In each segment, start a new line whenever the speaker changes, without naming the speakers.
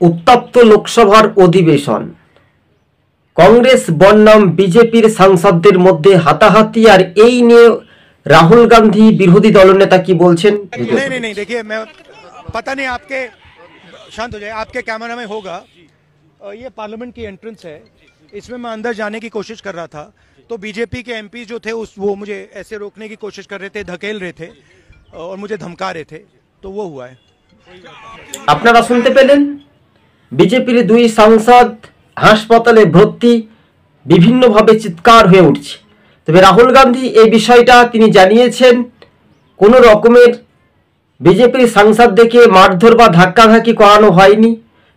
उत्तप्त लोकसभार अधिवेशन कांग्रेस बनाम बीजेपीर सांसददेर मध्य हाताहाती और এই নিয়ে राहुल गांधी विरोधी दलनेता की बोलছেন।
नहीं देखिए, मैं पता नहीं आपके शांत हो जाए, आपके कैमरा में होगा। ये पार्लियामेंट की एंट्रेंस है, इसमें मैं अंदर जाने की कोशिश कर रहा था तो बीजेपी के एमपी जो थे वो मुझे ऐसे रोकने की कोशिश कर रहे थे, धकेल रहे थे और मुझे धमका रहे थे, तो वो हुआ है।
আপনারা শুনতে পেলেন, বিজেপির দুই সাংসদ হাসপাতালে ভর্তি, বিভিন্নভাবে চিৎকার হয়ে উঠছে। তবে রাহুল গান্ধী এই বিষয়টা তিনি জানিয়েছেন, কোনো রকমের বিজেপির সাংসদদেরকে মারধর বা ধাক্কাধাক্কি করানো হয়নি।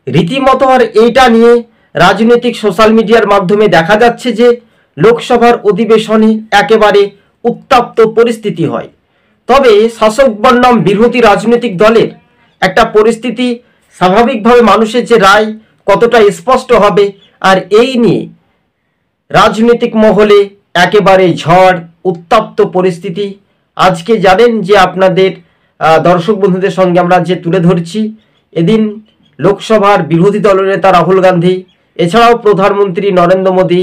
রীতিমতো আর এইটা নিয়ে রাজনৈতিক সোশ্যাল মিডিয়ার মাধ্যমে দেখা যাচ্ছে যে লোকসভার অধিবেশনে একেবারে উত্তপ্ত পরিস্থিতি হয়। তবে শাসক বনাম বিরোধী রাজনৈতিক দলের একটা পরিস্থিতি স্বাভাবিকভাবে মানুষের যে রায় কতটা স্পষ্ট হবে, আর এই নিয়ে রাজনৈতিক মহলে একেবারে ঝড় উত্তপ্ত পরিস্থিতি। আজকে জানেন যে আপনাদের দর্শক বন্ধুদের সঙ্গে আমরা যে তুলে ধরছি, এদিন লোকসভার বিরোধী দলনেতা রাহুল গান্ধী এছাড়াও প্রধানমন্ত্রী নরেন্দ্র মোদী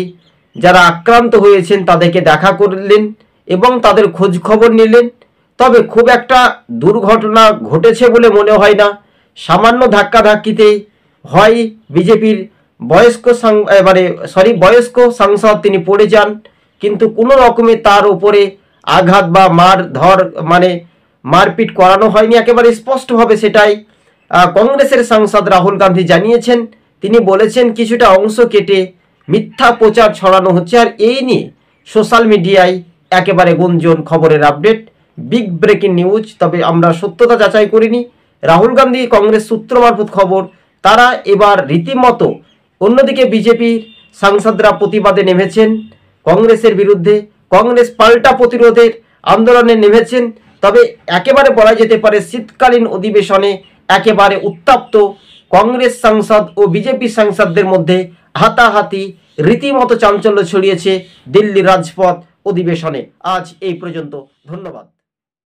যারা আক্রান্ত হয়েছেন তাদেরকে দেখা করলেন এবং তাদের খোঁজ খবর নিলেন। তবে খুব একটা দুর্ঘটনা ঘটেছে বলে মনে হয় না। সামান্য ধাক্কাধাক্কিতে হয় বিজেপির বয়স্ক সাংসদ তিনি পড়ে যান, কিন্তু কোনো রকমে তার উপরে আঘাত বা মারপিট করানো হয়নি। একেবারে স্পষ্টভাবে সেটাই কংগ্রেসের সাংসদ রাহুল গান্ধী জানিয়েছেন। তিনি বলেছেন কিছুটা অংশ কেটে মিথ্যা প্রচার ছড়ানো হচ্ছে, আর এই নিয়ে সোশ্যাল মিডিয়ায় একেবারে গুঞ্জন, খবরের আপডেট, বিগ ব্রেকিং নিউজ। তবে আমরা সত্যতা যাচাই করিনি। রাহুল গান্ধী কংগ্রেস সূত্র মারফত খবর, তারা এবার রীতিমতো, অন্যদিকে বিজেপির সাংসদরা প্রতিবাদে নেমেছেন কংগ্রেসের বিরুদ্ধে, কংগ্রেস পাল্টা প্রতিরোধের আন্দোলনে নেমেছেন। তবে একেবারে বলা যেতে পারে শীতকালীন অধিবেশনে একেবারে উত্তপ্ত কংগ্রেস সাংসদ ও বিজেপি সাংসদদের মধ্যে হাতাহাতি, রীতিমতো চাঞ্চল্য ছড়িয়েছে দিল্লি রাজপথ অধিবেশনে। আজ এই পর্যন্ত, ধন্যবাদ।